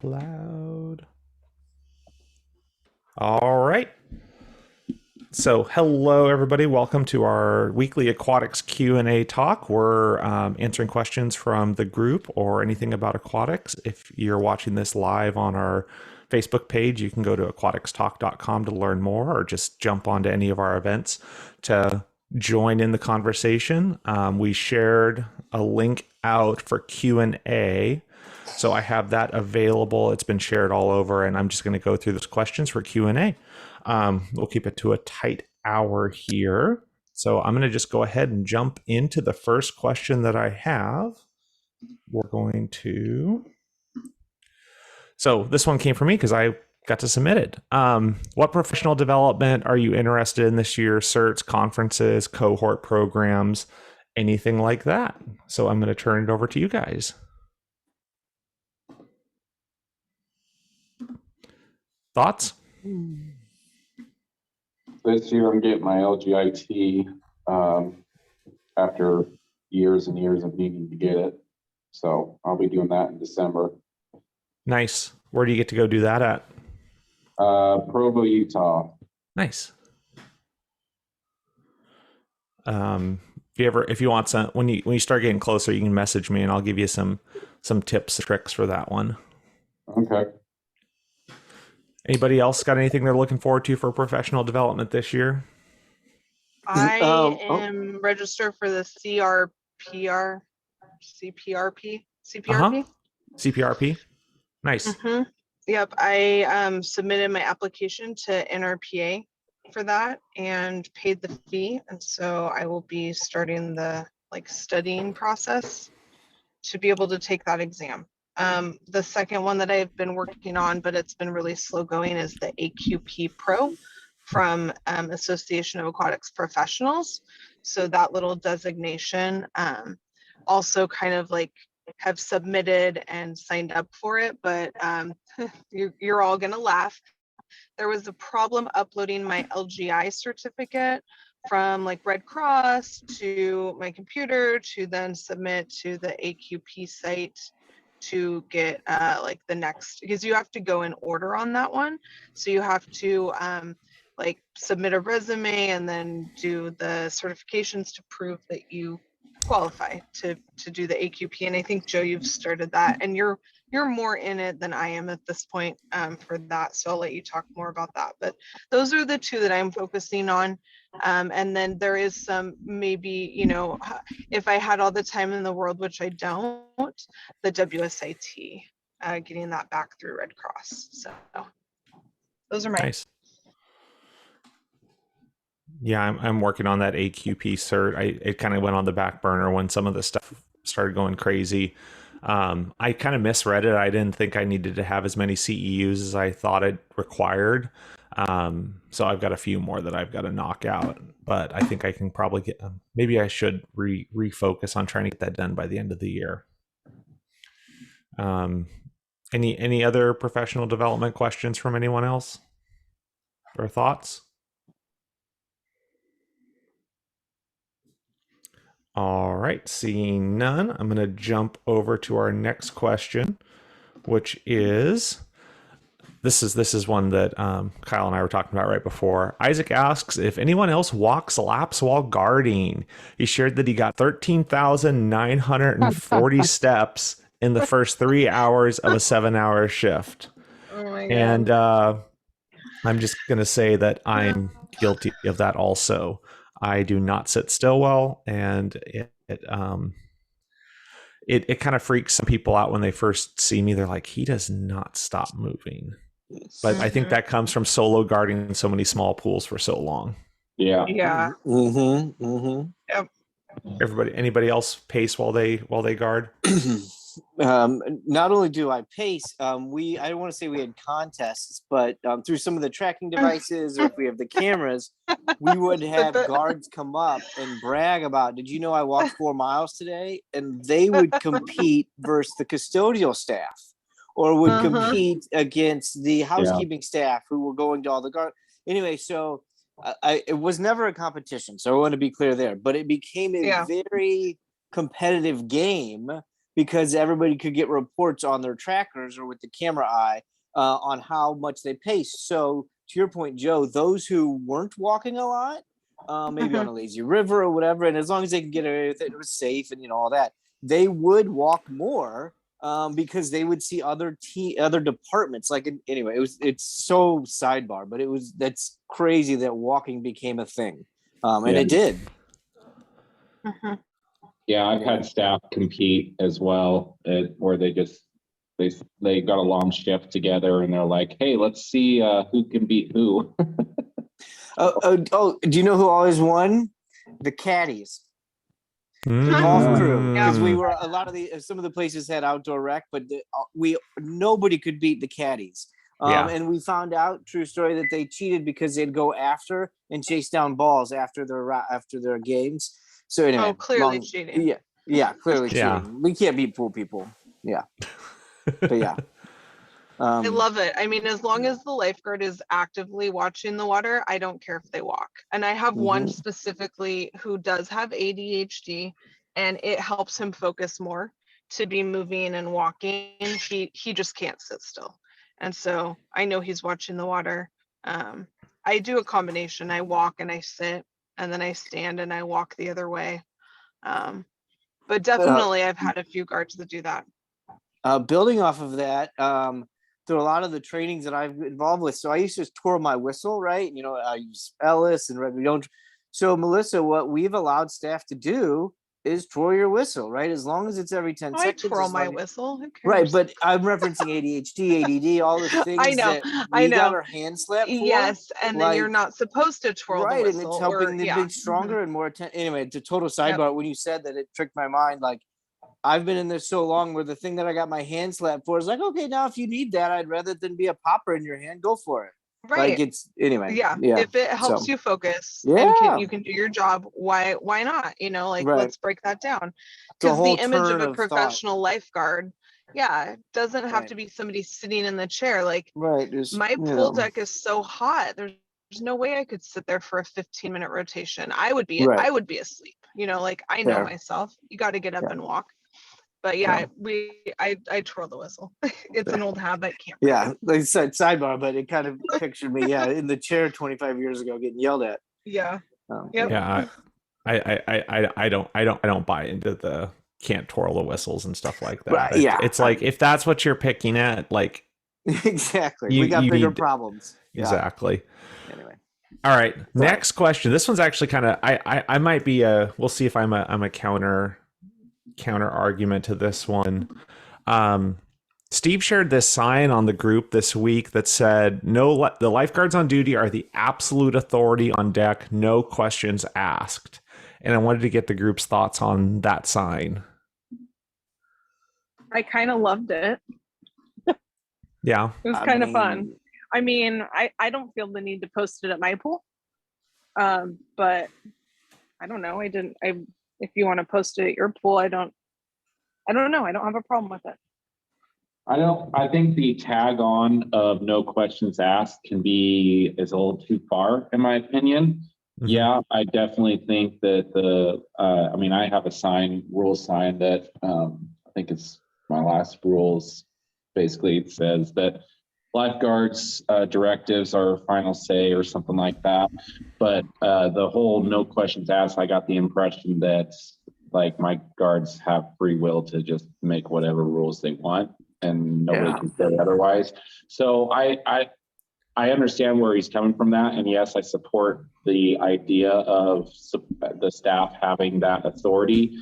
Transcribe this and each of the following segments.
loud. All right. So, hello, everybody. Welcome to our weekly Aquatics Q A talk. We're answering questions from the group or anything about aquatics. If you're watching this live on our Facebook page, you can go to aquaticstalk.com to learn more, or just jump onto any of our events to join in the conversation. We shared a link out for Q&A. So I have that available. It's been shared all over, and I'm just going to go through those questions for Q&A. We'll keep it to a tight hour here. So I'm going to just go ahead and jump into the first question that I have. We're going to... So this one came from me because I got to submit it. What professional development are you interested in this year? Certs, conferences, cohort programs, anything like that? So I'm going to turn it over to you guys. Thoughts? This year I'm getting my LGIT after years and years of needing to get it. So I'll be doing that in December. Nice. Where do you get to go do that at? Provo, Utah. Nice. If you want some, when you start getting closer, you can message me and I'll give you some tips and tricks for that one. Okay. Anybody else got anything they're looking forward to for professional development this year? I am registered for the CPRP. CPRP. Nice. Mm-hmm. Yep. I submitted my application to NRPA for that and paid the fee. And so I will be starting the studying process to be able to take that exam. The second one that I've been working on, but it's been really slow going, is the AQP Pro from Association of Aquatics Professionals. So that little designation, also kind of have submitted and signed up for it, but you're all gonna laugh. There was a problem uploading my LGI certificate from Red Cross to my computer to then submit to the AQP site to get the next, because you have to go in order on that one. So you have to submit a resume and then do the certifications to prove that you qualify to do the AQP. And I think, Joe, you've started that, and you're more in it than I am at this point for that. So I'll let you talk more about that. But those are the two that I'm focusing on. And then there is some, maybe, if I had all the time in the world, which I don't, the WSIT, getting that back through Red Cross. So those are my... Nice. Yeah, I'm working on that AQP cert. It kind of went on the back burner when some of the stuff started going crazy. I kind of misread it. I didn't think I needed to have as many CEUs as I thought it required. So I've got a few more that I've got to knock out, but I think I can probably get them. Maybe I should refocus on trying to get that done by the end of the year. Any other professional development questions from anyone else or thoughts? All right, seeing none, I'm going to jump over to our next question, which is, this is one that Kyle and I were talking about right before. Isaac asks if anyone else walks laps while guarding. He shared that he got 13,940 steps in the first 3 hours of a 7-hour shift. Oh my God. And I'm just going to say that I'm guilty of that also. I do not sit still well, and it kind of freaks some people out when they first see me. They're like, he does not stop moving. But I think that comes from solo guarding so many small pools for so long. Yeah. Yeah. Mm-hmm. Mm-hmm. Yep. Anybody else pace while they guard? Not only do I pace, I don't want to say we had contests, but through some of the tracking devices, or if we have the cameras, we would have guards come up and brag about, did you know I walked 4 miles today? And they would compete versus the custodial staff, or would compete against the housekeeping staff who were going to all the guard. Anyway, so it was never a competition. So I want to be clear there, but it became a very competitive game because everybody could get reports on their trackers or with the camera eye on how much they paced. So to your point, Joe, those who weren't walking a lot, maybe on a lazy river or whatever, and as long as they can get away with it, it was safe and all that, they would walk more because they would see other departments. Like anyway, it's so sidebar, but that's crazy that walking became a thing, and it did. Yeah, I've had staff compete as well, where they got a long shift together and they're like, hey, let's see who can beat who. Do you know who always won? The caddies. Golf crew, because we were some of the places had outdoor rec, but nobody could beat the caddies. And we found out, true story, that they cheated because they'd go after and chase down balls after their games. So anyway, clearly cheating. Yeah, clearly cheating. We can't beat pool people. Yeah, but yeah. I love it. I mean, as long as the lifeguard is actively watching the water, I don't care if they walk. And I have one specifically who does have ADHD, and it helps him focus more to be moving and walking. He just can't sit still. And so I know he's watching the water. I do a combination. I walk and I sit, and then I stand and I walk the other way. But definitely I've had a few guards that do that. Building off of that, through a lot of the trainings that I've been involved with. So I used to twirl my whistle, right? I use Ellis and we don't. So Melissa, what we've allowed staff to do is twirl your whistle, right? As long as it's every 10 seconds. I twirl my whistle. Who cares? Right, but I'm referencing ADHD, ADD, all the things I know, that I we know. got our hand slapped for. Yes, and then you're not supposed to twirl the whistle. And it's helping them be stronger and more attention. Anyway, it's a total sidebar. When you said that, it tricked my mind. Like, I've been in this so long where the thing that I got my hand slapped for is like, okay, now if you need that, I'd rather than be a popper in your hand, go for it. Right. Like it's anyway. Yeah. If it helps you focus and you can do your job, why not? Let's break that down. Because the image of a professional lifeguard, doesn't have to be somebody sitting in the chair. Like my pool deck is so hot. There's no way I could sit there for a 15-minute rotation. I would be asleep. I know myself. You got to get up and walk. But I twirl the whistle. It's an old habit. Like I said, sidebar, but it kind of pictured me, in the chair 25 years ago getting yelled at. Yeah. I don't buy into the can't twirl the whistles and stuff like that. Right, it's like if that's what you're picking at, like exactly. We got bigger problems. Exactly. Anyway. All right. Next question. This one's actually kind of I might be we'll see if I'm a counter argument to this one. Steve shared this sign on the group this week that said, the lifeguards on duty are the absolute authority on deck, no questions asked. And I wanted to get the group's thoughts on that sign. I kind of loved it. Yeah. It was kind of fun. I mean, I don't feel the need to post it at my pool. But I don't know. If you want to post it at your pool, I don't know. I don't have a problem with it. I think the tag on of no questions asked is a little too far, in my opinion. Mm-hmm. Yeah, I definitely think that I have a rule sign that I think it's my last rules. Basically, it says that lifeguards directives are final say or something like that. But the whole no questions asked, I got the impression that like my guards have free will to just make whatever rules they want and nobody can say otherwise. So I understand where he's coming from that. And yes, I support the idea of the staff having that authority,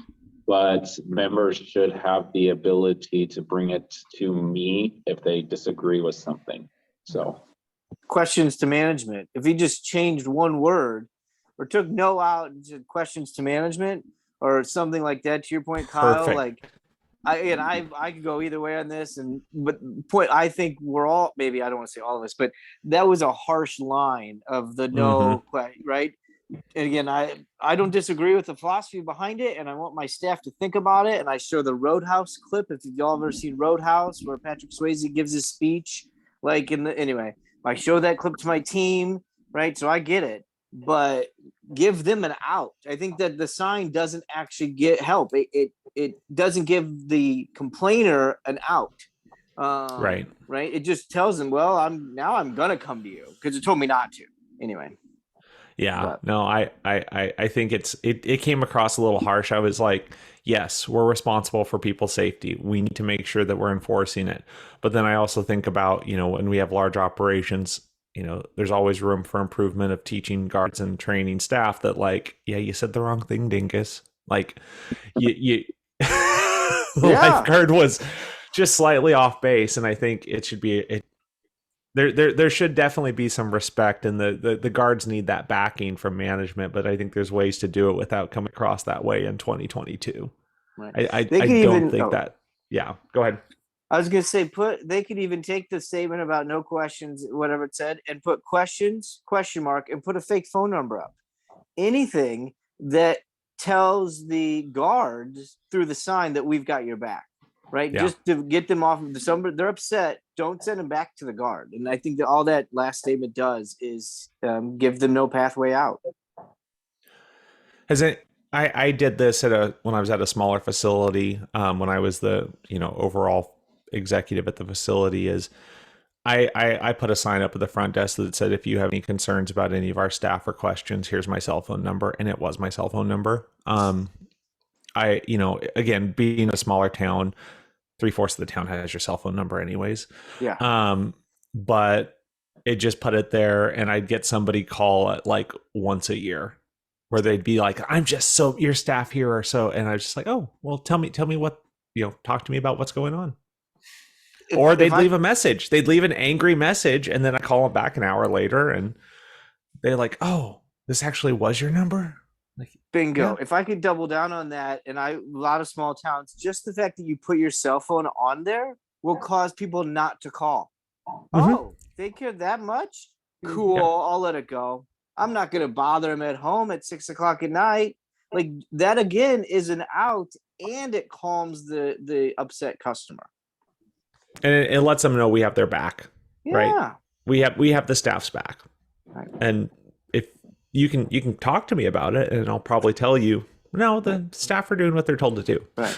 but members should have the ability to bring it to me if they disagree with something. So questions to management. If he just changed one word or took no out and said questions to management or something like that, to your point, Kyle, Perfect. like I could go either way on this, but I think we're all, maybe I don't want to say all of us, but that was a harsh line of the no, right? And again, I don't disagree with the philosophy behind it, and I want my staff to think about it. And I show the Roadhouse clip, if y'all ever seen Roadhouse, where Patrick Swayze gives his speech, anyway, I show that clip to my team, right? So I get it, but give them an out. I think that the sign doesn't actually get help. It doesn't give the complainer an out. Right. Right. It just tells them, well, I'm gonna come to you because it told me not to. Anyway. Yeah, But no, I think it came across a little harsh. I was like, yes, we're responsible for people's safety. We need to make sure that we're enforcing it. But then I also think about, when we have large operations, there's always room for improvement of teaching guards and training staff that like, yeah, you said the wrong thing, dingus. Like you the lifeguard was just slightly off base, and I think it should be there should definitely be some respect, and the guards need that backing from management, but I think there's ways to do it without coming across that way in 2022. right. I They could don't even think that. Yeah, go ahead. I was gonna say they could even take the statement about no questions, whatever it said, and put questions, question mark, and put a fake phone number up. Anything that tells the guards through the sign that we've got your back. Right. Yeah. Just to get them off of they're upset. Don't send them back to the guard. And I think that all that last statement does is give them no pathway out. I did this when I was at a smaller facility, when I was the, overall executive at the facility. Is I put a sign up at the front desk that said, if you have any concerns about any of our staff or questions, here's my cell phone number. And it was my cell phone number. Again, being a smaller town, 3/4 of the town has your cell phone number anyways. Yeah. But it just put it there, and I'd get somebody call it like once a year where they'd be like, I'm just so, your staff here or so. And I was just like, oh, well, tell me what, talk to me about what's going on. Or they'd leave a message. They'd leave an angry message, and then I call them back an hour later, and they're like, oh, this actually was your number? Like, bingo. yeah. If I could double down on that, and a lot of small towns, just the fact that you put your cell phone on there will cause people not to call. Oh, they care that much? Cool. Yeah. I'll let it go. I'm not going to bother them at home at 6 o'clock at night. Like that again is an out, and it calms the upset customer. And it lets them know we have their back. Yeah. Right. We have the staff's back. Right. And if you can talk to me about it, and I'll probably tell you, no, the staff are doing what they're told to do. Right.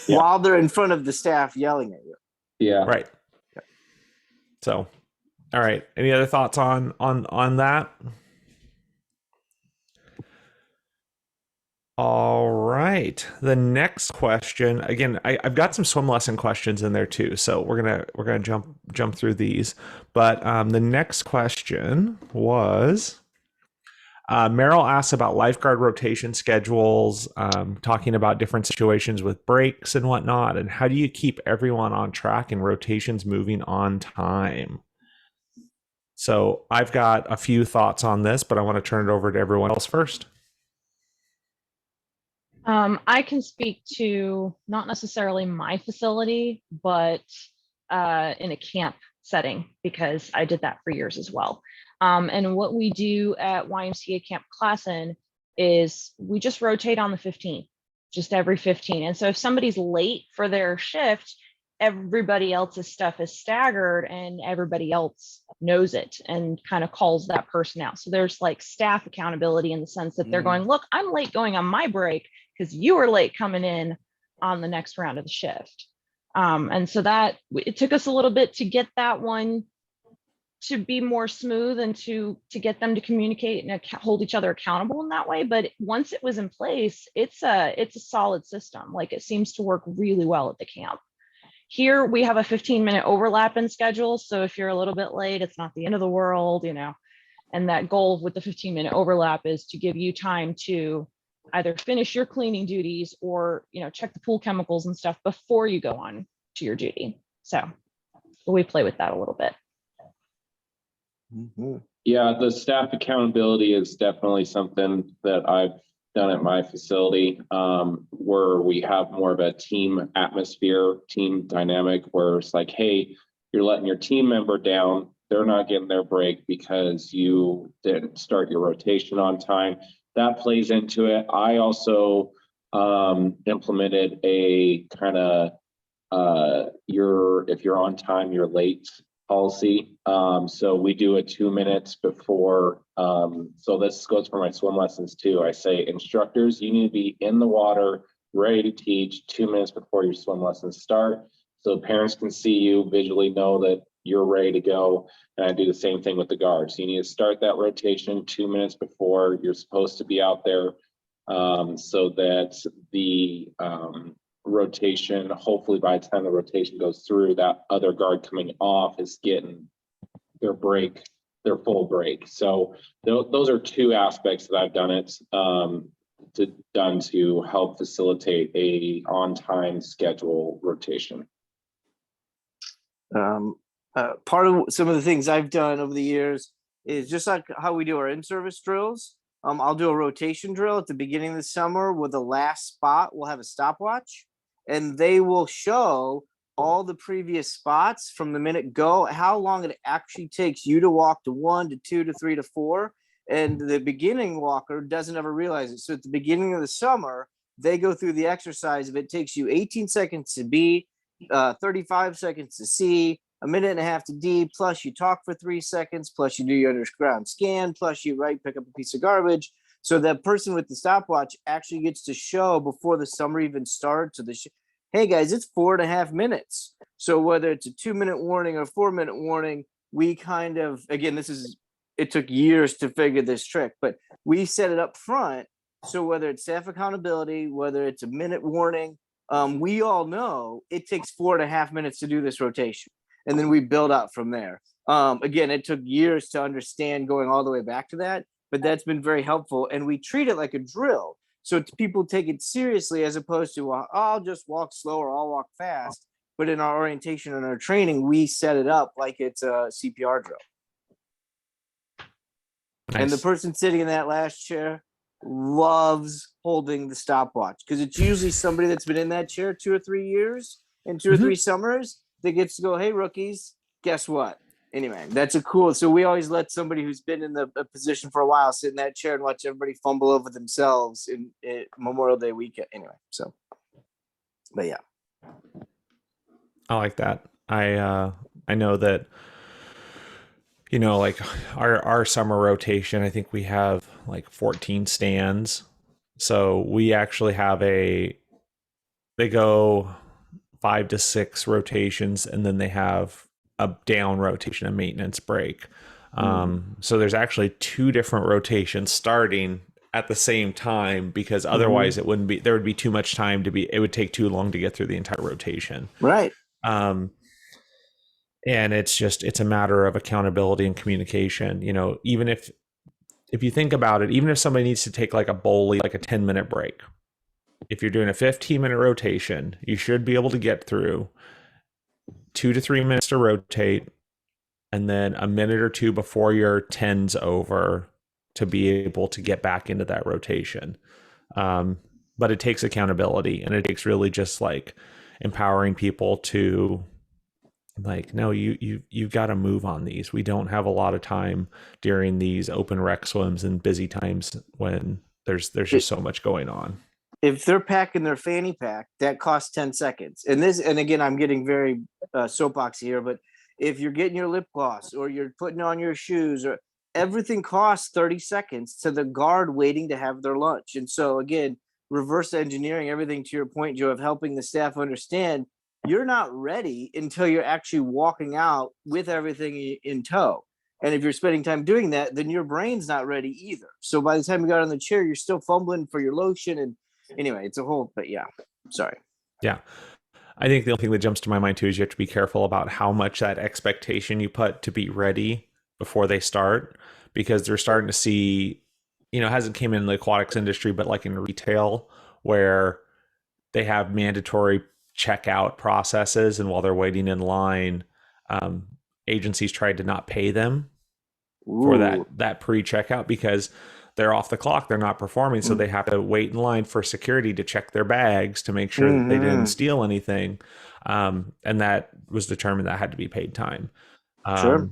Yeah. While they're in front of the staff yelling at you. Yeah. Right. Yeah. So, all right. Any other thoughts on that? All right. The next question, again, I've got some swim lesson questions in there too, so we're gonna jump through these. But the next question was, Meryl asks about lifeguard rotation schedules, talking about different situations with breaks and whatnot, and how do you keep everyone on track and rotations moving on time? So I've got a few thoughts on this, but I want to turn it over to everyone else first. I can speak to not necessarily my facility, but in a camp setting, because I did that for years as well. And what we do at YMCA Camp Classen is we just rotate on the 15th, just every 15. And so if somebody's late for their shift, everybody else's stuff is staggered and everybody else knows it and kind of calls that person out. So there's like staff accountability in the sense that they're going, look, I'm late going on my break because you were late coming in on the next round of the shift. And so that it took us a little bit to get that one to be more smooth and to get them to communicate and hold each other accountable in that way. But once it was in place, it's a solid system. Like it seems to work really well at the camp. Here we have a 15-minute overlap in schedule. So if you're a little bit late, it's not the end of the world, and that goal with the 15-minute overlap is to give you time to either finish your cleaning duties or, check the pool chemicals and stuff before you go on to your duty. So we play with that a little bit. Mm-hmm. Yeah, the staff accountability is definitely something that I've done at my facility, where we have more of a team atmosphere, team dynamic, where it's like, hey, you're letting your team member down. They're not getting their break because you didn't start your rotation on time. That plays into it. I also implemented a kind of if you're on time, you're late policy. So we do it 2 minutes before. So this goes for my swim lessons too. I say, instructors, you need to be in the water, ready to teach 2 minutes before your swim lessons start. So parents can see you, visually know that you're ready to go. And I do the same thing with the guards. You need to start that rotation 2 minutes before you're supposed to be out there, so that the rotation, hopefully by the time the rotation goes through, that other guard coming off is getting their break, their full break. So those are two aspects that I've done it to help facilitate a on-time schedule rotation. Part of some of the things I've done over the years is just like how we do our in-service drills. I'll do a rotation drill at the beginning of the summer where the last spot will have a stopwatch, and they will show all the previous spots from the minute go, how long it actually takes you to walk to 1 to 2 to 3 to 4. And the beginning walker doesn't ever realize it. So at the beginning of the summer, they go through the exercise. If it takes you 18 seconds to B, 35 seconds to C, a minute and a half to D, plus you talk for 3 seconds, plus you do your underground scan, plus you pick up a piece of garbage. So that person with the stopwatch actually gets to show before the summer even starts. So hey guys, it's 4.5 minutes. So whether it's a 2-minute warning or 4-minute warning, we kind of, again, it took years to figure this trick, but we set it up front. So whether it's staff accountability, whether it's a minute warning, we all know it takes 4.5 minutes to do this rotation. And then we build out from there. Again, it took years to understand going all the way back to that, but that's been very helpful. And we treat it like a drill. So people take it seriously as opposed to, I'll just walk slow or I'll walk fast. But in our orientation and our training, we set it up like it's a CPR drill. Nice. And the person sitting in that last chair loves holding the stopwatch because it's usually somebody that's been in that chair 2 or 3 years and 2 or 3 summers that gets to go, hey, rookies, guess what? Anyway, that's a cool. So we always let somebody who's been in the position for a while sit in that chair and watch everybody fumble over themselves in Memorial Day weekend. Anyway, so, but yeah. I like that. I know that, like our summer rotation, I think we have like 14 stands. So we actually have they go 5 to 6 rotations, and then they have a down rotation, a maintenance break. So there's actually 2 different rotations starting at the same time, because otherwise there would be too much time it would take too long to get through the entire rotation. Right. And it's a matter of accountability and communication. Even if you think about it, even if somebody needs to take like a 10-minute break, if you're doing a 15-minute rotation, you should be able to get through 2 to 3 minutes to rotate, and then a minute or 2 before your 10's over to be able to get back into that rotation. But it takes accountability, and it takes really just like empowering people to like, no, you've got to move on these. We don't have a lot of time during these open rec swims and busy times when there's just so much going on. If they're packing their fanny pack, that costs 10 seconds. And again, I'm getting very soapboxy here, but if you're getting your lip gloss or you're putting on your shoes, or everything costs 30 seconds to the guard waiting to have their lunch. And so again, reverse engineering everything to your point, Joe, of helping the staff understand you're not ready until you're actually walking out with everything in tow. And if you're spending time doing that, then your brain's not ready either. So by the time you got on the chair, you're still fumbling for your lotion. And anyway, it's a whole, but yeah, sorry. Yeah. I think the only thing that jumps to my mind too is you have to be careful about how much that expectation you put to be ready before they start, because they're starting to see, it hasn't came in the aquatics industry, but like in retail where they have mandatory checkout processes. And while they're waiting in line, agencies tried to not pay them for that pre-checkout because they're off the clock, they're not performing, so they have to wait in line for security to check their bags to make sure that they didn't steal anything, and that was determined that had to be paid time. Sure.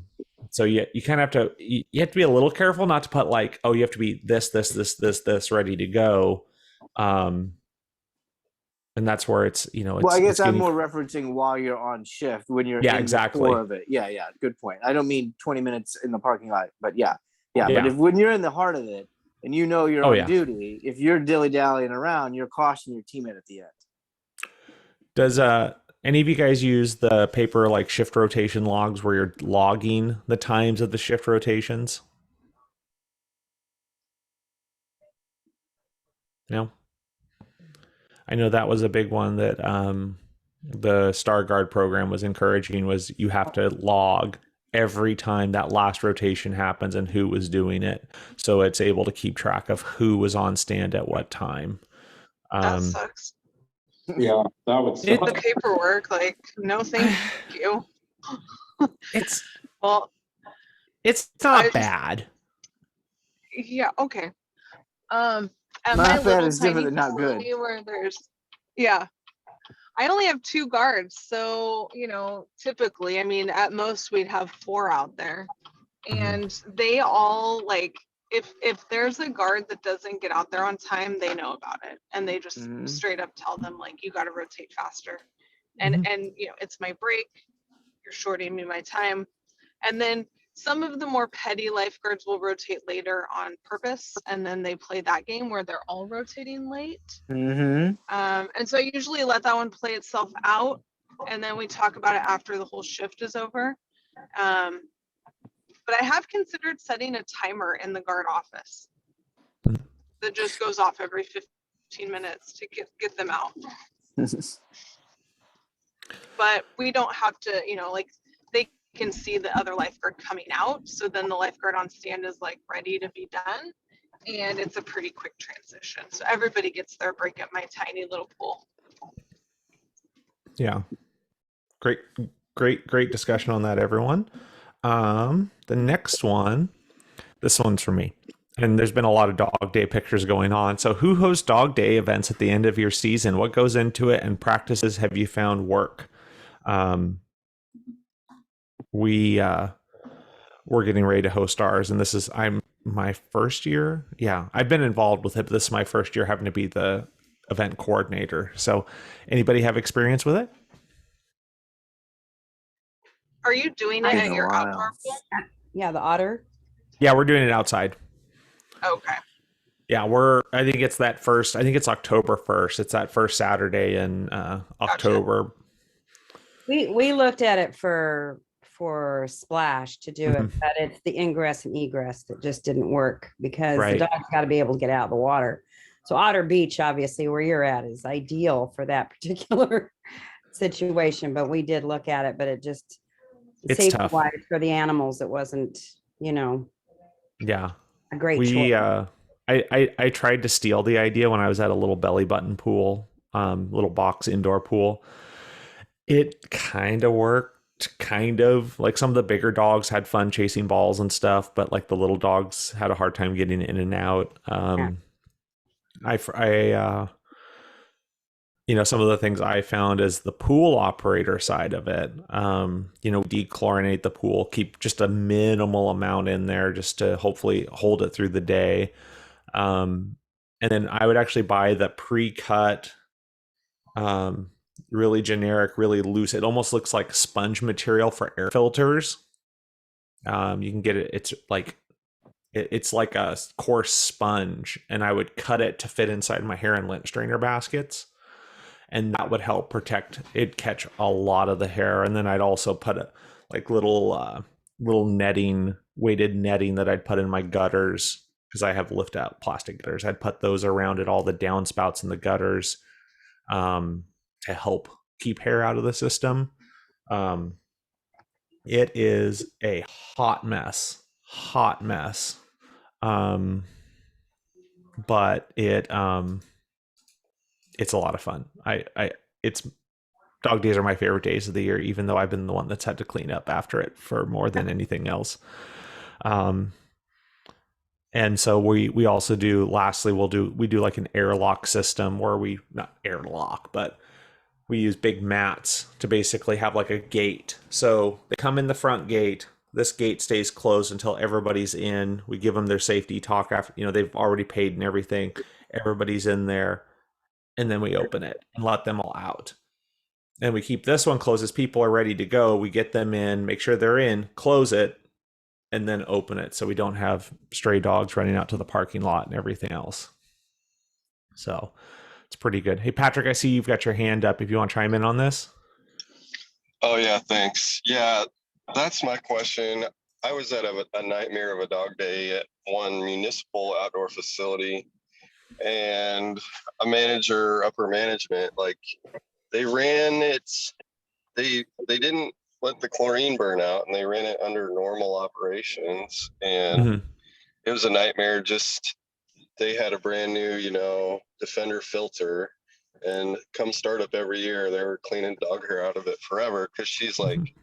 So you kind of have to be a little careful not to put like, oh, you have to be this ready to go, and and that's where it's, Well, I guess it's I'm getting, more referencing while you're on shift when you're Yeah, in exactly. the core of it. Yeah, good point. I don't mean 20 minutes in the parking lot, but yeah. But Yeah. when you're in the heart of it and you're Oh, on yeah. duty, if you're dilly-dallying around, you're costing your teammate at the end. Does any of you guys use the paper like shift rotation logs where you're logging the times of the shift rotations? No. I know that was a big one that the Star Guard program was encouraging, was you have to log every time that last rotation happens and who was doing it, so it's able to keep track of who was on stand at what time. That sucks. Yeah, that would It- The suck. paperwork, like, no, thank you. it's Well, it's I not just- bad. yeah, okay. At Not my bad little is different tiny than not good. facility where yeah, I only have 2 guards, so typically, I mean, at most we'd have 4 out there, and they all like, if there's a guard that doesn't get out there on time, they know about it, and they just straight up tell them, like, you got to rotate faster, and it's my break, you're shorting me my time. And then some of the more petty lifeguards will rotate later on purpose, and then they play that game where they're all rotating late. Mm-hmm. And so I usually let that one play itself out, and then we talk about it after the whole shift is over. But I have considered setting a timer in the guard office that just goes off every 15 minutes to get them out. But we don't have to, like, they can see the other lifeguard coming out, so then the lifeguard on stand is like ready to be done, and it's a pretty quick transition, so everybody gets their break at my tiny little pool. Yeah, great discussion on that, everyone. The next one, this one's for me, and there's been a lot of dog day pictures going on. So who hosts dog day events at the end of your season? What goes into it, and practices have you found work? We're getting ready to host ours, and I'm my first year. Yeah, I've been involved with it, but this is my first year having to be the event coordinator. So anybody have experience with it? Are you doing it at your outdoor pool? Yeah, the otter. Yeah, we're doing it outside. Okay. Yeah, I think it's October 1st. It's that first Saturday in October. We looked at it for Splash to do it, Mhm. but it's the ingress and egress that just didn't work because Right. the dog's got to be able to get out of the water. So Otter Beach, obviously, where you're at, is ideal for that particular situation. But we did look at it, but it just It's safety tough. wise for the animals, it wasn't, Yeah. a great We choice. I tried to steal the idea when I was at a little belly button pool, little box indoor pool. It kind of worked, kind of. Like, some of the bigger dogs had fun chasing balls and stuff, but like the little dogs had a hard time getting in and out. Some of the things I found is the pool operator side of it. Dechlorinate the pool, keep just a minimal amount in there just to hopefully hold it through the day. And then I would actually buy the pre-cut, really generic, really loose. It almost looks like sponge material for air filters. You can get it. It's like a coarse sponge, and I would cut it to fit inside my hair and lint strainer baskets, and that would help protect. It'd catch a lot of the hair, and then I'd also put little netting, weighted netting that I'd put in my gutters, because I have lift out plastic gutters. I'd put those around at all the downspouts in the gutters, to help keep hair out of the system. It is a hot mess. But it's a lot of fun. It's dog days are my favorite days of the year, even though I've been the one that's had to clean up after it for more than anything else. And so we also do, lastly, we do like an airlock system where we, not airlock, but we use big mats to basically have like a gate. So they come in the front gate. This gate stays closed until everybody's in. We give them their safety talk after, they've already paid and everything. Everybody's in there. and then we open it and let them all out. And we keep this one closed as people are ready to go. We get them in, make sure they're in, close it, and then open it so we don't have stray dogs running out to the parking lot and everything else. So it's pretty good. Hey, Patrick, I see you've got your hand up if you want to chime in on this. Oh, yeah, thanks. Yeah, that's my question. I was at a nightmare of a dog day at one municipal outdoor facility, and a manager, upper management, like they ran it, they didn't let the chlorine burn out, and they ran it under normal operations, and it was a nightmare. Just they had a brand new, Defender filter, and come startup every year, they were cleaning dog hair out of it forever, because she's like,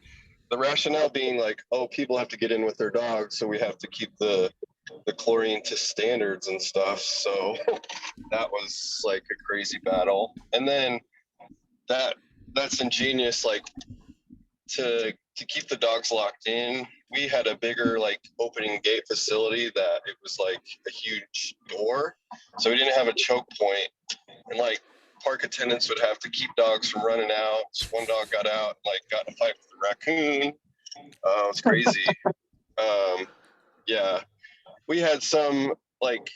the rationale being like, oh, people have to get in with their dogs, so we have to keep the chlorine to standards and stuff. So that was like a crazy battle. And then that's ingenious, like to keep the dogs locked in. We had a bigger like opening gate facility that it was like a huge door, so we didn't have a choke point, and like park attendants would have to keep dogs from running out. So one dog got out, like got in a fight with a raccoon. It was crazy. Yeah, we had some like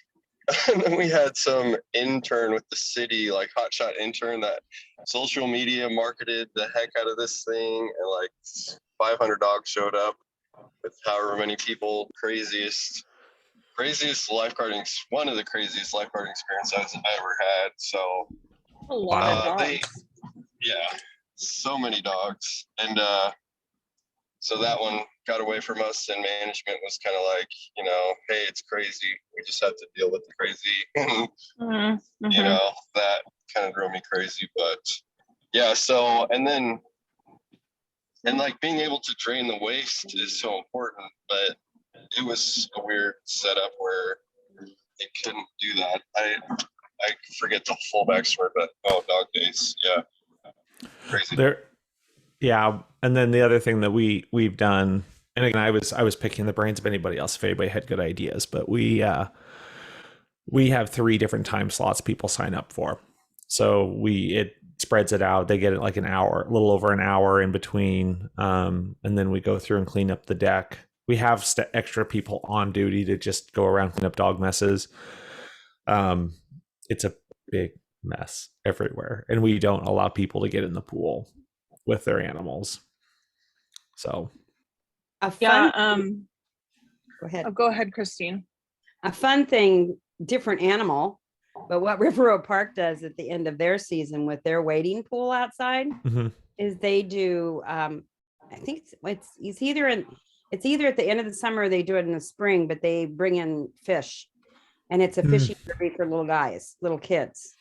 and then we had some intern with the city, like hotshot intern, that social media marketed the heck out of this thing, and like 500 dogs showed up with however many people. Craziest lifeguarding, one of the craziest lifeguarding experiences I've ever had. So A lot of dogs. yeah, so many dogs. And so that one got away from us, and management was kind of like, hey, it's crazy. We just have to deal with the crazy. That kind of drove me crazy. But yeah, so, and like being able to drain the waste is so important, but it was a weird setup where they couldn't do that. I forget the full backstory, but dog days, yeah, crazy. Yeah, and then the other thing that we've done, and again, I was picking the brains of anybody else if anybody had good ideas, but we have 3 different time slots people sign up for. So it spreads it out. They get it like an hour, a little over an hour in between, and then we go through and clean up the deck. We have extra people on duty to just go around clean up dog messes. It's a big mess everywhere, and we don't allow people to get in the pool with their animals. So Go ahead. Go ahead, Christine. A fun thing, different animal, but what River Road Park does at the end of their season with their wading pool outside is they do, I think it's either at the end of the summer or they do it in the spring, but they bring in fish, and it's a fishing derby for little kids.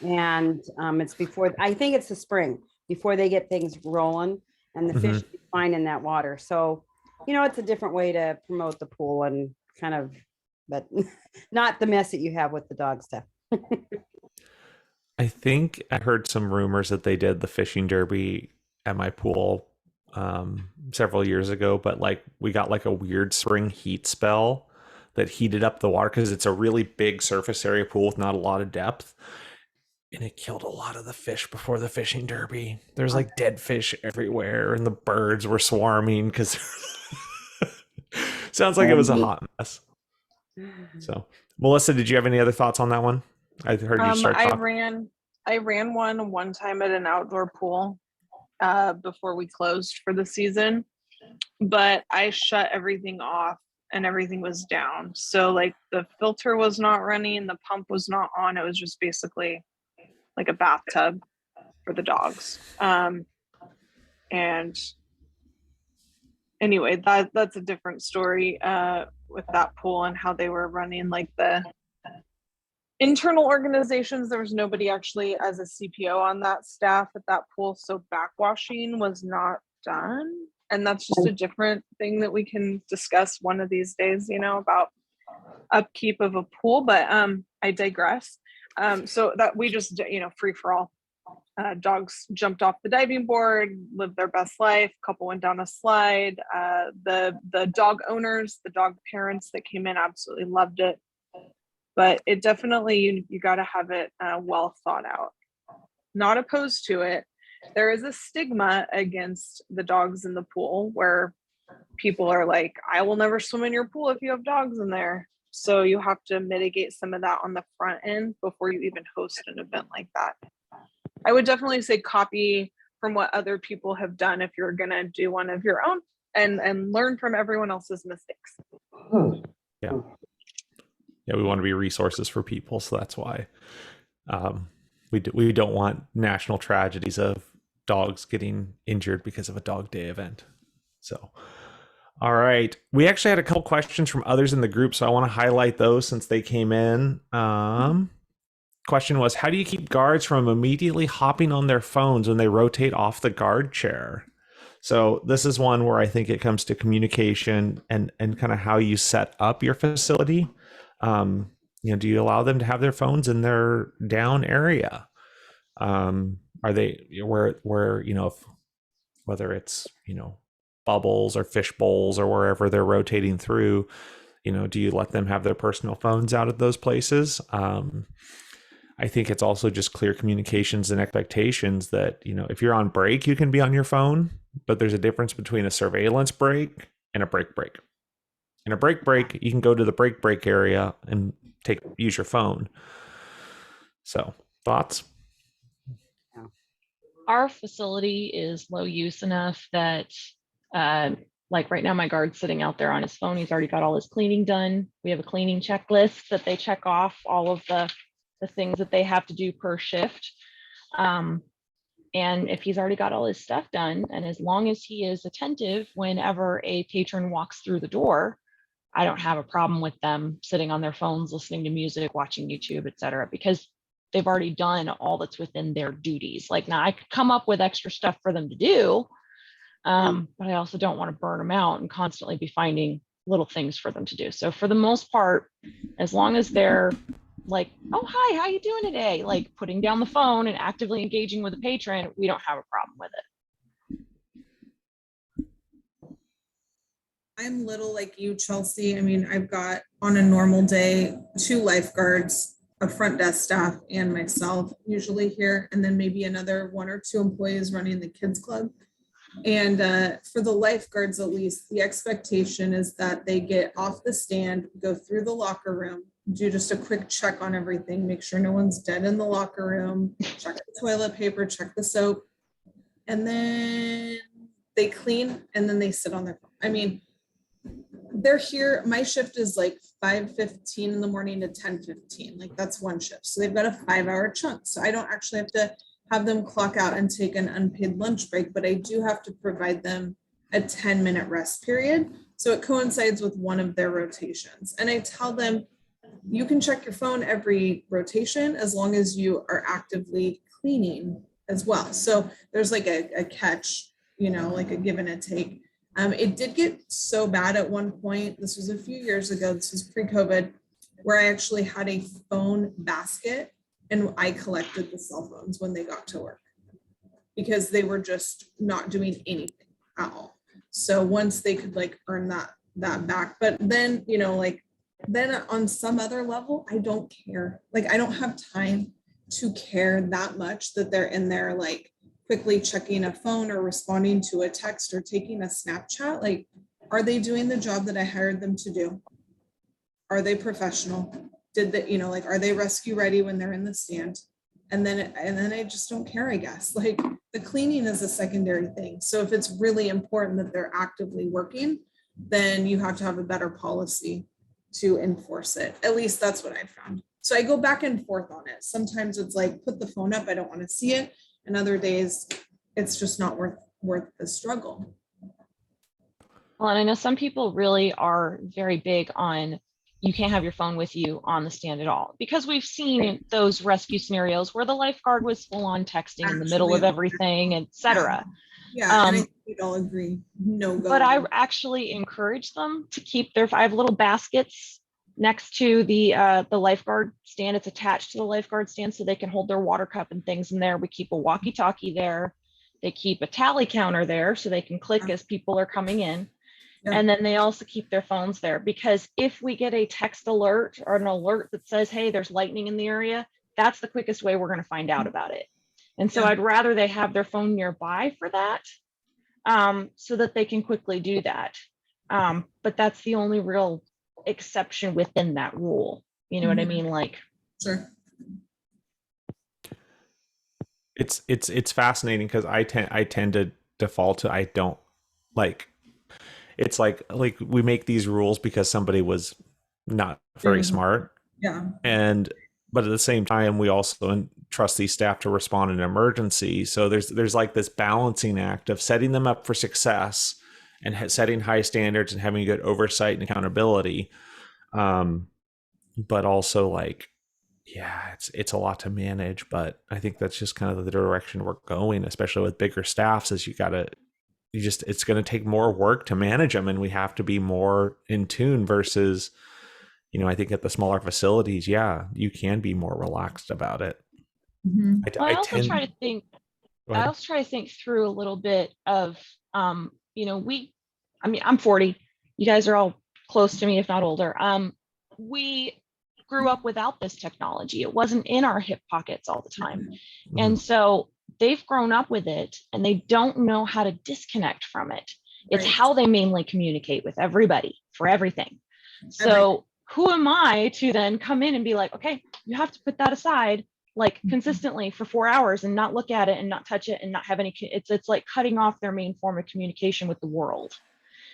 And it's before, I think it's the spring, before they get things rolling, and the fish is fine in that water. So, it's a different way to promote the pool, and kind of, but not the mess that you have with the dog stuff. I think I heard some rumors that they did the fishing derby at my pool several years ago, but like we got like a weird spring heat spell that heated up the water, because it's a really big surface area pool with not a lot of depth. And it killed a lot of the fish before the fishing derby. There's like dead fish everywhere, and the birds were swarming because sounds like it was a hot mess. So, Melissa, did you have any other thoughts on that one? I heard you start talking. I ran one time at an outdoor pool before we closed for the season, but I shut everything off and everything was down. So like the filter was not running, the pump was not on. It was just basically like a bathtub for the dogs. And anyway, that's a different story with that pool and how they were running like the internal organizations. There was nobody actually as a CPO on that staff at that pool, so backwashing was not done. And that's just a different thing that we can discuss one of these days, about upkeep of a pool. But I digress. So that we just, free for all. Dogs jumped off the diving board, lived their best life. Couple went down a slide. The dog owners, the dog parents that came in absolutely loved it. but it definitely, you got to have it well thought out. Not opposed to it. There is a stigma against the dogs in the pool where people are like, I will never swim in your pool if you have dogs in there. So you have to mitigate some of that on the front end before you even host an event like that. I would definitely say copy from what other people have done if you're going to do one of your own, and learn from everyone else's mistakes. Yeah. Yeah, we want to be resources for people, so that's why we don't want national tragedies of dogs getting injured because of a dog day event. So, all right, we actually had a couple questions from others in the group, so I want to highlight those since they came in. Question was, how do you keep guards from immediately hopping on their phones when they rotate off the guard chair? So this is one where I think it comes to communication and kind of how you set up your facility. Do you allow them to have their phones in their down area? Are they where whether it's bubbles or fish bowls or wherever they're rotating through, do you let them have their personal phones out at those places? I think it's also just clear communications and expectations that, if you're on break, you can be on your phone, but there's a difference between a surveillance break and a break. In a break, you can go to the break area and use your phone. So, thoughts? Our facility is low use enough that, like right now, my guard's sitting out there on his phone. He's already got all his cleaning done. We have a cleaning checklist that they check off all of the things that they have to do per shift. And if he's already got all his stuff done, and as long as he is attentive whenever a patron walks through the door, I don't have a problem with them sitting on their phones, listening to music, watching YouTube, etc., because they've already done all that's within their duties. Like, now I could come up with extra stuff for them to do, but I also don't want to burn them out and constantly be finding little things for them to do. So for the most part, as long as they're like, oh, hi, how you doing today? Like putting down the phone and actively engaging with the patron, we don't have a problem with it. I'm little like you, Chelsea. I mean, I've got on a normal day 2 lifeguards, a front desk staff, and myself usually here, and then maybe another 1 or 2 employees running the kids club. And for the lifeguards, at least, the expectation is that they get off the stand, go through the locker room, do just a quick check on everything, make sure no one's dead in the locker room, check the toilet paper, check the soap, and then they clean, and then they sit on their phone. I mean, they're here. My shift is like 5:15 in the morning to 10:15. Like, that's one shift. So they've got a 5-hour chunk. So I don't actually have to have them clock out and take an unpaid lunch break, but I do have to provide them a 10-minute rest period. So it coincides with one of their rotations. And I tell them, you can check your phone every rotation as long as you are actively cleaning as well. So there's like a catch, like a give and a take. It did get so bad at one point. This was a few years ago. This was pre-COVID, where I actually had a phone basket and I collected the cell phones when they got to work because they were just not doing anything at all. So once they could like earn that back, but then, then on some other level, I don't care. Like, I don't have time to care that much that they're in there, like quickly checking a phone or responding to a text or taking a Snapchat. Like, are they doing the job that I hired them to do? Are they professional? Are they rescue ready when they're in the stand? And then I just don't care, I guess. Like, the cleaning is a secondary thing. So if it's really important that they're actively working, then you have to have a better policy to enforce it. At least that's what I found. So I go back and forth on it. Sometimes it's like, put the phone up, I don't want to see it. And other days it's just not worth the struggle. Well, and I know some people really are very big on, you can't have your phone with you on the stand at all, because we've seen those rescue scenarios where the lifeguard was full on texting in the middle of everything, etc. Yeah, and I think we'd all agree, no go. But I actually encourage them to keep I have little baskets next to the lifeguard stand. It's attached to the lifeguard stand so they can hold their water cup and things in there. We keep a walkie-talkie there. They keep a tally counter there so they can click as people are coming in. Yeah. And then they also keep their phones there, because if we get a text alert or an alert that says, hey, there's lightning in the area, that's the quickest way we're going to find out about it. And so Yeah. I'd rather they have their phone nearby for that, so that they can quickly do that. But that's the only real exception within that rule. You know what I Mhm. mean? Like, Sure. It's fascinating because I tend to default to, I don't like, it's like we make these rules because somebody was not very Mhm. smart, Yeah. but at the same time we also trust these staff to respond in an emergency. So there's like this balancing act of setting them up for success and setting high standards and having good oversight and accountability, but also like, yeah, it's a lot to manage. But I think that's just kind of the direction we're going, especially with bigger staffs, is it's going to take more work to manage them, and we have to be more in tune versus, I think at the smaller facilities, yeah, you can be more relaxed about it. Mhm. well, I I also tend, try to think, go I ahead. also try to think through a little bit of, I mean, I'm 40. You guys are all close to me, if not older. We grew up without this technology. It wasn't in our hip pockets all the time. And so they've grown up with it and they don't know how to disconnect from it. It's Right. how they mainly communicate with everybody for everything. So who am I to then come in and be like, okay, you have to put that aside like consistently for 4 hours and not look at it and not touch it and not have any, it's like cutting off their main form of communication with the world.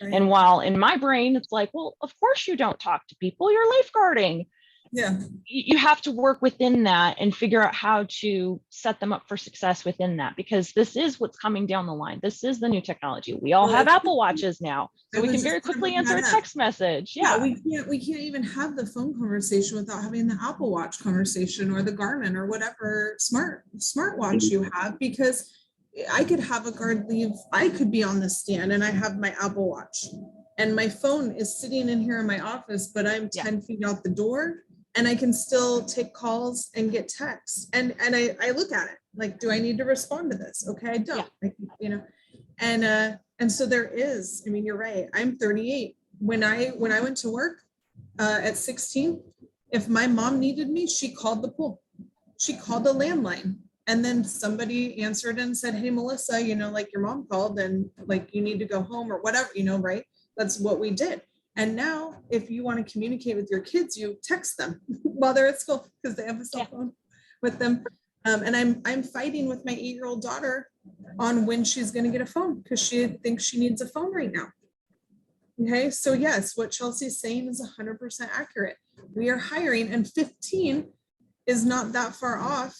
Right. And while in my brain, it's like, well, of course you don't talk to people, you're lifeguarding. Yeah. You have to work within that and figure out how to set them up for success within that, because this is what's coming down the line. This is the new technology. We all Well, have Apple Watches now, so I we was can just very gonna quickly bring answer a that up. text message. Yeah, Yeah. we can't even have the phone conversation without having the Apple Watch conversation or the Garmin or whatever smartwatch you have, because I could have a guard leave. I could be on the stand and I have my Apple Watch and my phone is sitting in here in my office, but I'm Yeah. 10 feet out the door and I can still take calls and get texts. And I look at it like, do I need to respond to this? Okay, I don't. Like, and so there is, I mean, you're right. I'm 38. When I went to work at 16, if my mom needed me, she called the pool. She called the landline. And then somebody answered and said, hey, Melissa, like your mom called and like you need to go home or whatever, right? That's what we did. And now if you want to communicate with your kids, you text them while they're at school because they have a cell phone with them. And I'm fighting with my 8-year-old daughter on when she's going to get a phone because she thinks she needs a phone right now. Okay, so yes, what Chelsea's saying is 100% accurate. We are hiring, and 15 is not that far off.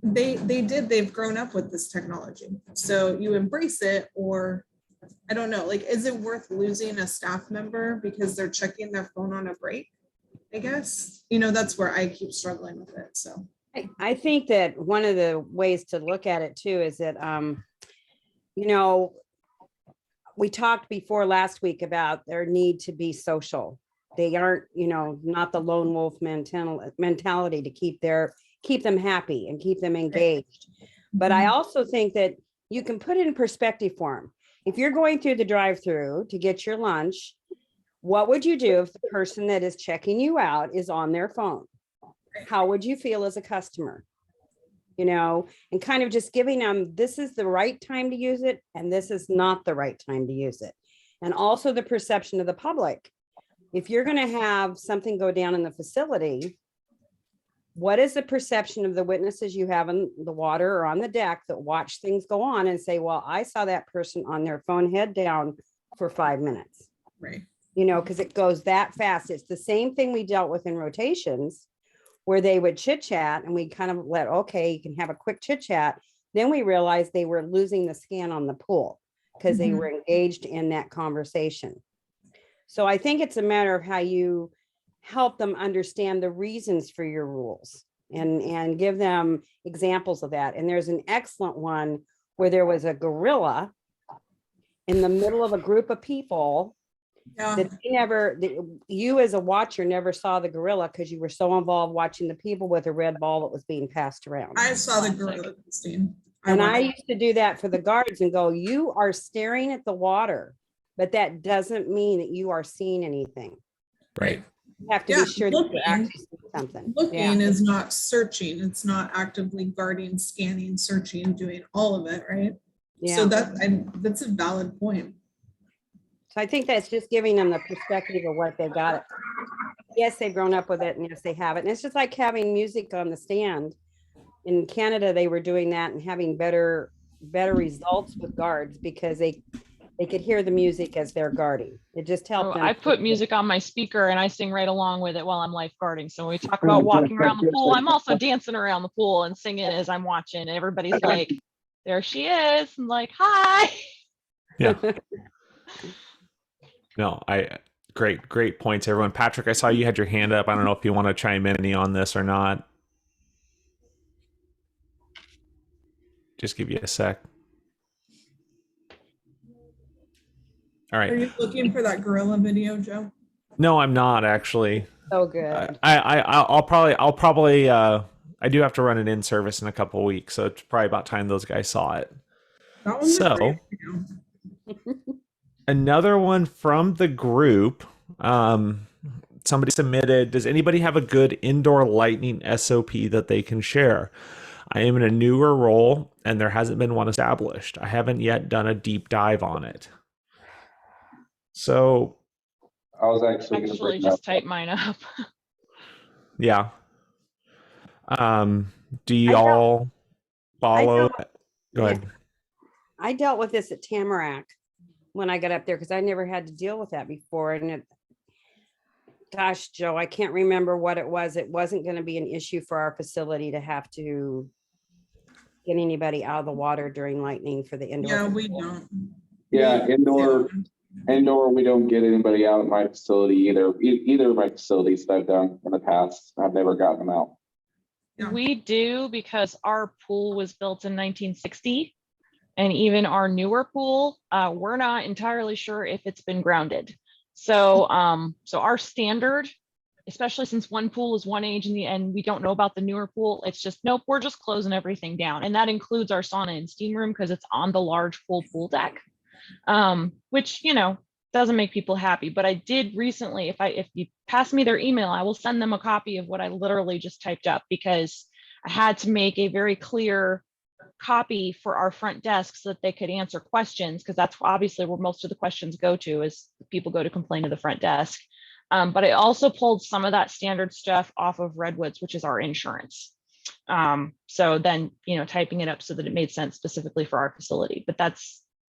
They've grown up with this technology. So you embrace it, or I don't know, like, is it worth losing a staff member because they're checking their phone on a break? I guess, that's where I keep struggling with it. So I think that one of the ways to look at it too is that, we talked before last week about their need to be social. They aren't, not the lone wolf mentality to keep them happy and keep them engaged. But I also think that you can put it in perspective for them. If you're going through the drive-through to get your lunch, what would you do if the person that is checking you out is on their phone? How would you feel as a customer? And kind of just giving them, this is the right time to use it, and this is not the right time to use it. And also the perception of the public. If you're going to have something go down in the facility, what is the perception of the witnesses you have in the water or on the deck that watch things go on and say, well, I saw that person on their phone head down for 5 minutes. Right. Because it goes that fast. It's the same thing we dealt with in rotations, where they would chit chat and we kind of okay, you can have a quick chit chat. Then we realized they were losing the scan on the pool because they were engaged in that conversation. So I think it's a matter of how you help them understand the reasons for your rules and give them examples of that. And there's an excellent one where there was a gorilla in the middle of a group of people. That you as a watcher never saw the gorilla because you were so involved watching the people with a red ball that was being passed around. I saw the gorilla, Christine. I used to do that for the guards and go, you are staring at the water but that doesn't mean that you are seeing anything. Right. You have to Yeah, be sure that looking. you're actually seeing something. Looking is not searching. It's not actively guarding, scanning, searching, doing all of it, right? So that's a valid point. So I think that's just giving them the perspective of what they got. Yes, they've grown up with it, and yes, they have it. And it's just like having music on the stand. In Canada, they were doing that and having better results with guards because they could hear the music as they're guarding. It just helped them. I put music on my speaker and I sing right along with it while I'm lifeguarding. So when we talk about walking around the pool, I'm also dancing around the pool and singing as I'm watching. And everybody's like, there she is. I'm like, hi. Yeah. No, great points, everyone. Patrick, I saw you had your hand up. I don't know if you want to chime in any on this or not. Just give you a sec. All right. Are you looking for that gorilla video, Joe? No, I'm not actually. So good. I'll probably I do have to run an in service in a couple of weeks, so it's probably about time those guys saw it. That one's a So great video. another one from the group. Somebody submitted, does anybody have a good indoor lightning SOP that they can share? I am in a newer role and there hasn't been one established. I haven't yet done a deep dive on it. So I was actually just type mine up. yeah. Do y'all follow? Go ahead. I dealt with this at Tamarack when I got up there because I never had to deal with that before. And gosh, Joe, I can't remember what it was. It wasn't going to be an issue for our facility to have to get anybody out of the water during lightning for the indoor. Yeah, we don't. Yeah, indoor, we don't get anybody out of my facility either. Either of my facilities that I've done in the past, I've never gotten them out. Yeah. We do because our pool was built in 1960. And even our newer pool, we're not entirely sure if it's been grounded. So our standard, especially since one pool is one age and we don't know about the newer pool, it's just, nope, we're just closing everything down. And that includes our sauna and steam room because it's on the large full pool deck, which, doesn't make people happy. But I did recently, if you pass me their email, I will send them a copy of what I literally just typed up because I had to make a very clear copy for our front desk so that they could answer questions, because that's obviously where most of the questions go to is people go to complain to the front desk. But I also pulled some of that standard stuff off of Redwoods, which is our insurance. So then, typing it up so that it made sense specifically for our facility. But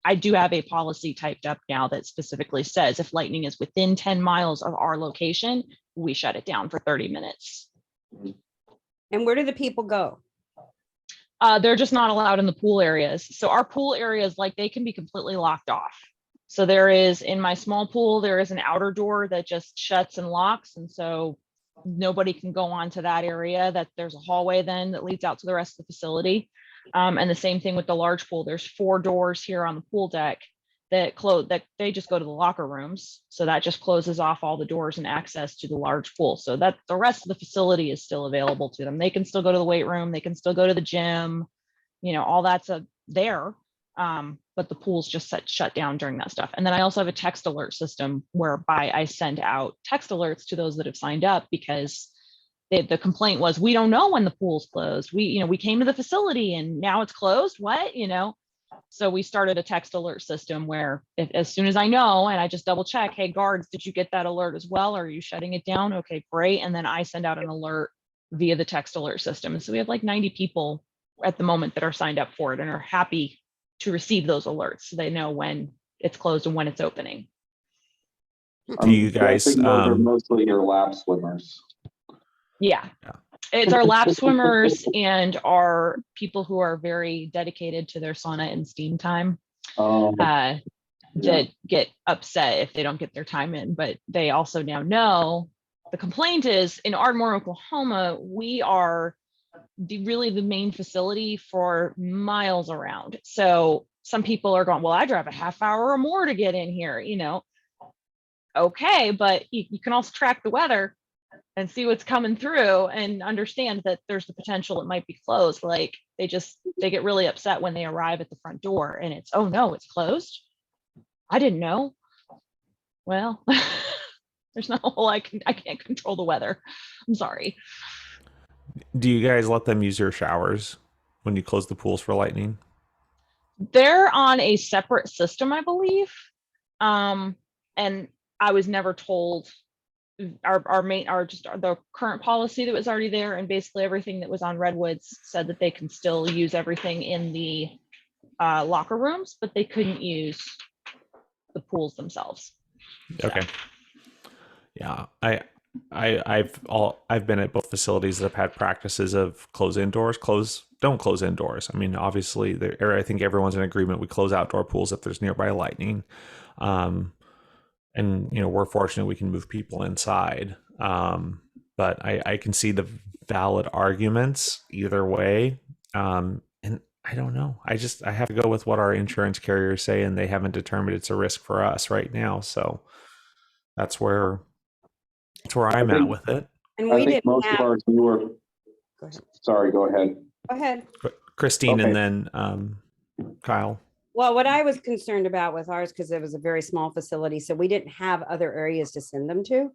I do have a policy typed up now that specifically says if lightning is within 10 miles of our location, we shut it down for 30 minutes. And where do the people go? They're just not allowed in the pool areas. So our pool areas, they can be completely locked off. So there is, in my small pool, there is an outer door that just shuts and locks. And so nobody can go onto that area. That there's a hallway then that leads out to the rest of the facility. And the same thing with the large pool. There's 4 doors here on the pool deck that close, that they just go to the locker rooms. So that just closes off all the doors and access to the large pool. So that the rest of the facility is still available to them. They can still go to the weight room. They can still go to the gym, all that's there. But the pool's just shut down during that stuff. And then I also have a text alert system whereby I send out text alerts to those that have signed up because the complaint was, we don't know when the pool's closed. We came to the facility and now it's closed. What, So we started a text alert system where as soon as I know, and I just double check, hey, guards, did you get that alert as well? Are you shutting it down? Okay, great. And then I send out an alert via the text alert system. And so we have 90 people at the moment that are signed up for it and are happy to receive those alerts. So they know when it's closed and when it's opening. Do you guys, those are mostly your lap swimmers. Yeah. It's our lap swimmers and our people who are very dedicated to their sauna and steam time that get upset if they don't get their time in. But they also now know the complaint is in Ardmore, Oklahoma, we are really the main facility for miles around. So some people are going, well, I drive a half hour or more to get in here, Okay, but you can also track the weather and see what's coming through and understand that there's the potential it might be closed. They get really upset when they arrive at the front door and it's, oh no, it's closed. I didn't know. well, there's not a whole I can't control the weather. I'm sorry. Do you guys let them use your showers when you close the pools for lightning? They're on a separate system, I believe. And I was never told. The current policy that was already there, and basically everything that was on Redwoods said that they can still use everything in the locker rooms, but they couldn't use the pools themselves. Okay. Yeah, I've been at both facilities that have had practices of close indoors, don't close indoors. I mean, obviously, I think everyone's in agreement. We close outdoor pools if there's nearby lightning, and we're fortunate we can move people inside. But I can see the valid arguments either way, and I don't know. I have to go with what our insurance carriers say, and they haven't determined it's a risk for us right now. So that's where I'm at with it. And I we think didn't most have. of ours newer. Go ahead. Sorry, go ahead. Go ahead. Christine, Okay. and then Kyle. Well, what I was concerned about with ours, because it was a very small facility, so we didn't have other areas to send them to.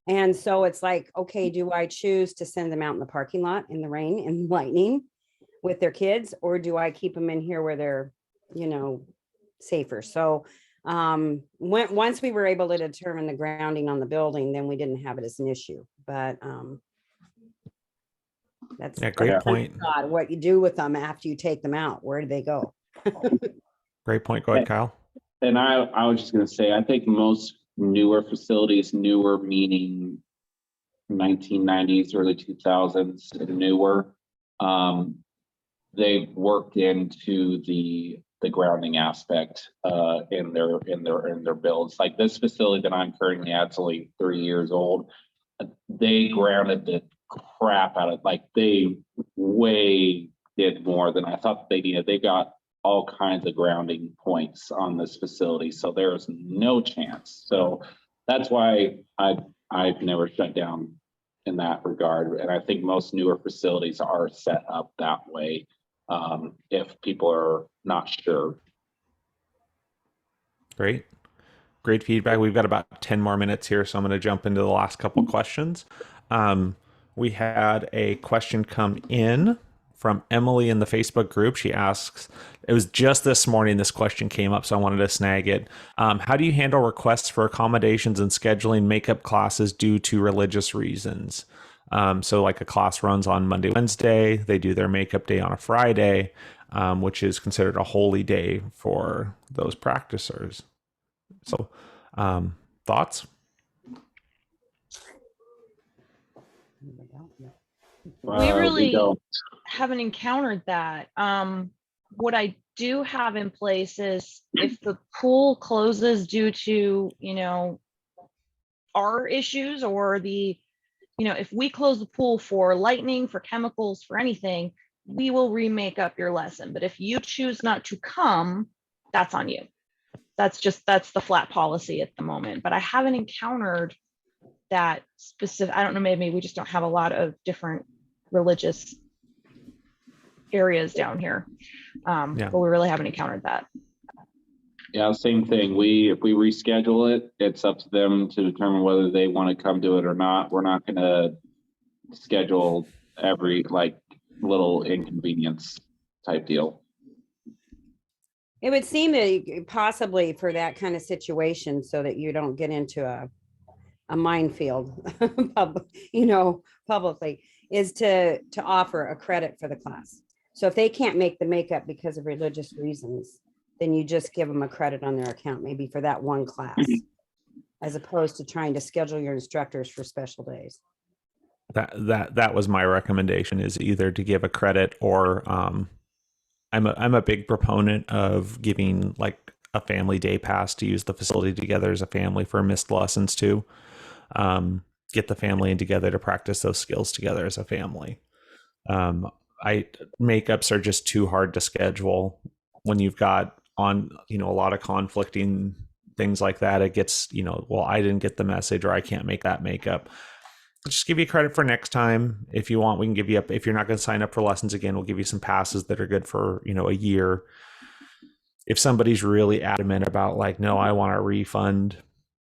And so it's like, okay, do I choose to send them out in the parking lot in the rain and lightning with their kids, or do I keep them in here where they're, safer? So once we were able to determine the grounding on the building, then we didn't have it as an issue. But that's Great point. God, what you do with them after you take them out, where do they go? Great point. Go ahead, Kyle. And I was just going to say, I think most newer facilities, newer meaning 1990s, early 2000s, and newer, they've worked into the grounding aspect in their builds. Like this facility that I'm currently at, it's only 3 years old. They grounded the crap out of, like, they way did more than I thought they needed. They got all kinds of grounding points on this facility, so there's no chance. So that's why I've never shut down in that regard, and I think most newer facilities are set up that way if people are not sure. Great feedback. We've got about 10 more minutes here, so I'm going to jump into the last couple questions. We had a question come in from Emily in the Facebook group. She asks, it was just this morning this question came up, so I wanted to snag it. How do you handle requests for accommodations and scheduling makeup classes due to religious reasons? So like a class runs on Monday, Wednesday, they do their makeup day on a Friday, which is considered a holy day for those practicers. So thoughts? We really haven't encountered that. What I do have in place is if the pool closes due to, our issues, or if we close the pool for lightning, for chemicals, for anything, we will remake up your lesson. But if you choose not to come, that's on you. That's the flat policy at the moment. But I haven't encountered that specific. I don't know, maybe we just don't have a lot of different religious areas down here. But we really haven't encountered that. Yeah, same thing. If we reschedule it, it's up to them to determine whether they want to come to it or not. We're not going to schedule every little inconvenience type deal. It would seem that possibly for that kind of situation, so that you don't get into a minefield, publicly, is to offer a credit for the class. So if they can't make the makeup because of religious reasons, then you just give them a credit on their account, maybe for that one class, as opposed to trying to schedule your instructors for special days. That was my recommendation, is either to give a credit, or I'm a big proponent of giving like a family day pass to use the facility together as a family for missed lessons too. Get the family in together to practice those skills together as a family. Makeups are just too hard to schedule when you've got on, a lot of conflicting things like that. It gets, well, I didn't get the message, or I can't make that makeup. Just give you credit for next time. If you want, we can give you if you're not going to sign up for lessons again, we'll give you some passes that are good for, a year. If somebody's really adamant about like, no, I want a refund,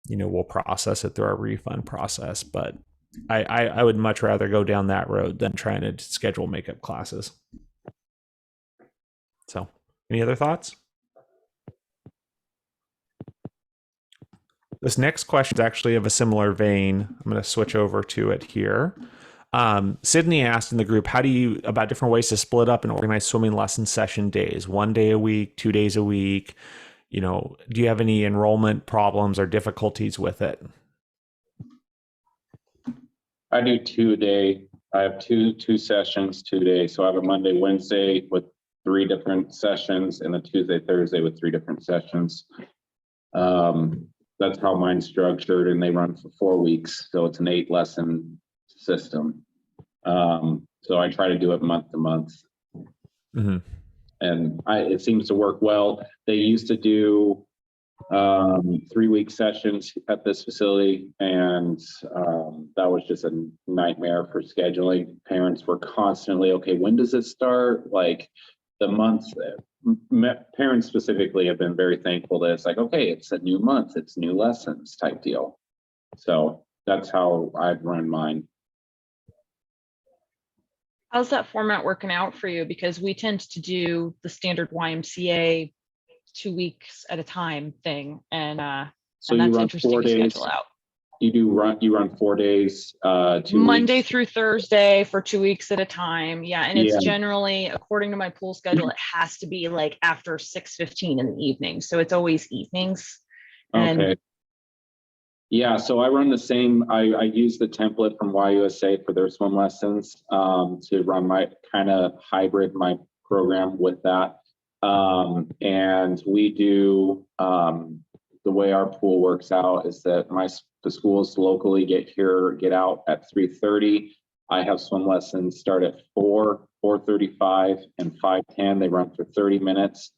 we'll process it through our refund process. But I would much rather go down that road than trying to schedule makeup classes. So, any other thoughts? This next question is actually of a similar vein. I'm going to switch over to it here. Sydney asked in the group, about different ways to split up and organize swimming lesson session days, 1 day a week, 2 days a week. Do you have any enrollment problems or difficulties with it? I do 2 a day. I have two sessions, 2 days. So I have a Monday, Wednesday with 3 different sessions, and a Tuesday, Thursday with 3 different sessions. That's how mine's structured, and they run for 4 weeks. So it's an 8 lesson system. So I try to do it month to month. Mm-hmm. And it seems to work well. They used to do 3-week sessions at this facility, and that was just a nightmare for scheduling. Parents were constantly, okay, when does it start? Like the month. Parents specifically have been very thankful that it's like, okay, it's a new month, it's new lessons type deal. So that's how I've run mine. How's that format working out for you? Because we tend to do the standard YMCA 2 weeks at a time thing, and so that's you run interesting 4 to days. schedule out. You run 4 days, 2 Monday weeks. through Thursday for 2 weeks at a time. Yeah, and it's generally, according to my pool schedule, it has to be like after 6:15 in the evening. So it's always evenings. Okay. Yeah, so I run the same. I use the template from YUSA for their swim lessons to run my kind of hybrid my program with that. And we do the way our pool works out is that the schools locally get out at 3:30. I have swim lessons start at 4:35, and 5:10. They run for 30 minutes.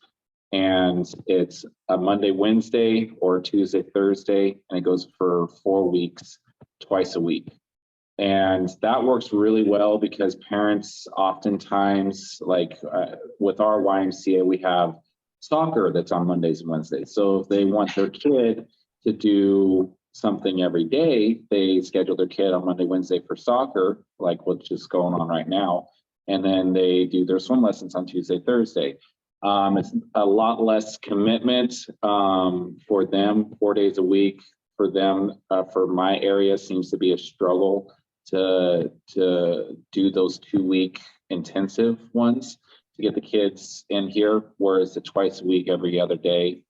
And it's a Monday, Wednesday, or Tuesday, Thursday, and it goes for 4 weeks, twice a week. And that works really well because parents oftentimes, like with our YMCA, we have soccer that's on Mondays and Wednesdays. So if they want their kid to do something every day, they schedule their kid on Monday, Wednesday for soccer, like what's just going on right now. And then they do their swim lessons on Tuesday, Thursday. It's a lot less commitment for them. 4 days a week for them, for my area, seems to be a struggle to do those 2-week intensive ones to get the kids in here, whereas the twice a week, every other day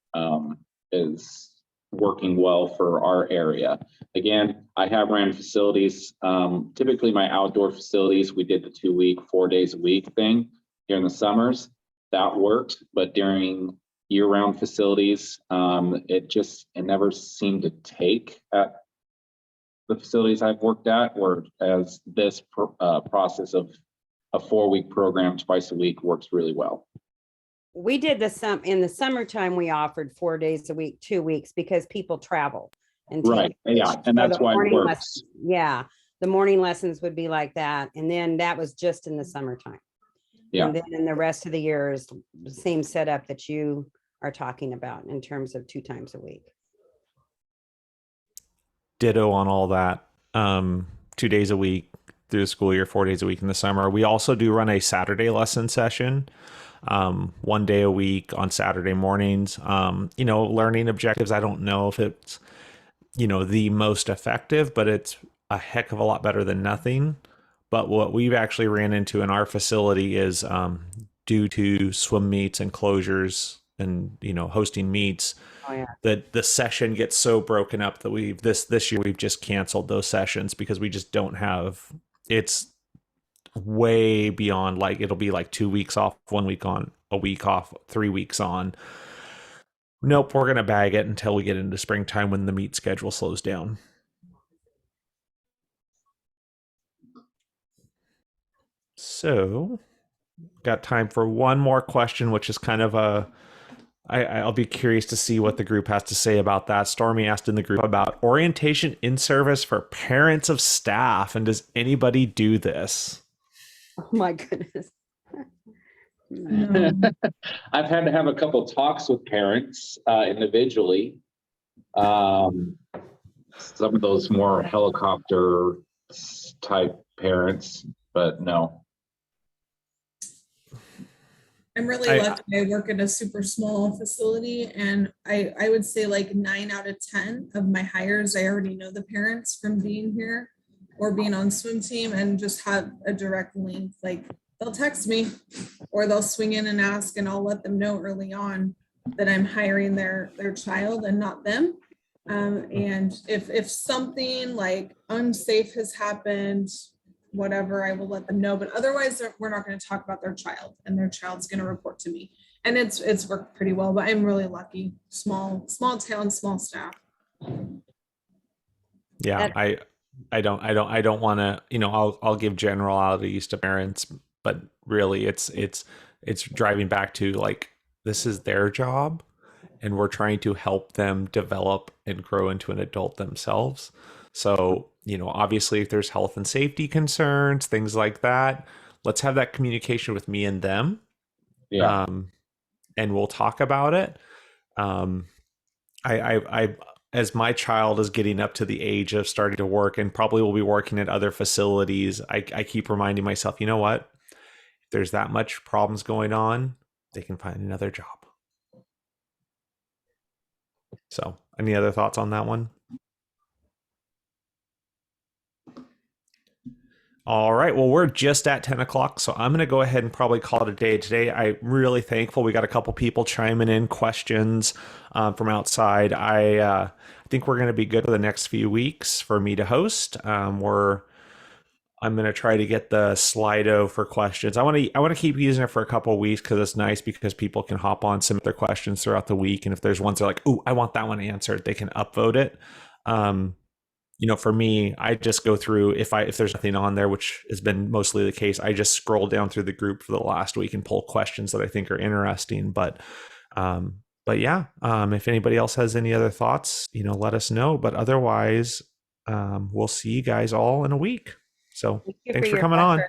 is working well for our area. Again, I have ran facilities. Typically my outdoor facilities, we did the 2-week, 4 days a week thing during the summers. That worked, but during year-round facilities, it never seemed to take at the facilities I've worked at, whereas this process of a 4-week program twice a week works really well. We did in the summertime, we offered 4 days a week, 2 weeks, because people travel. And right, yeah, and that's why it works. The morning lessons would be like that, and then that was just in the summertime. Yeah. And then in the rest of the year is the same setup that you are talking about in terms of 2 times a week. Ditto on all that. 2 days a week through the school year, 4 days a week in the summer. We also do run a Saturday lesson session, 1 day a week on Saturday mornings. Learning objectives, I don't know if it's, the most effective, but it's a heck of a lot better than nothing. But what we've actually ran into in our facility is due to swim meets and closures and, hosting meets, that the session gets so broken up that this year we've just canceled those sessions because we just don't have, it's way beyond, like, it'll be like 2 weeks off, 1 week on, a week off, 3 weeks on. Nope, we're going to bag it until we get into springtime when the meet schedule slows down. So, got time for one more question, which is kind of I'll be curious to see what the group has to say about that. Stormy asked in the group about orientation in service for parents of staff. And does anybody do this? Oh my goodness. I've had to have a couple talks with parents individually. Some of those more helicopter type parents, but no. I'm really lucky. I work at a super small facility, and I would say like 9 out of 10 of my hires, I already know the parents from being here or being on swim team and just have a direct link. Like they'll text me or they'll swing in and ask, and I'll let them know early on that I'm hiring their child and not them. And if something like unsafe has happened, whatever, I will let them know. But otherwise, we're not going to talk about their child, and their child's going to report to me. And it's worked pretty well. But I'm really lucky. Small town, small staff. Yeah, I don't want to, you know, I'll give generalities to parents, but really it's driving back to like, this is their job and we're trying to help them develop and grow into an adult themselves. So, you know, obviously if there's health and safety concerns, things like that, let's have that communication with me and them. Yeah. And we'll talk about it. I as my child is getting up to the age of starting to work and probably will be working at other facilities, I keep reminding myself, you know what? If there's that much problems going on, they can find another job. So, any other thoughts on that one? All right. Well, we're just at 10 o'clock, so I'm going to go ahead and probably call it a day today. I'm really thankful. We got a couple people chiming in questions from outside. I think we're going to be good for the next few weeks for me to host. I'm going to try to get the Slido for questions. I want to keep using it for a couple of weeks because it's nice because people can hop on, submit their questions throughout the week, and if there's ones they're like, "Ooh, I want that one answered," they can upvote it. You know, for me, I just go through if there's nothing on there, which has been mostly the case, I just scroll down through the group for the last week and pull questions that I think are interesting. But yeah, if anybody else has any other thoughts, you know, let us know. But otherwise, we'll see you guys all in a week. So thanks for coming on.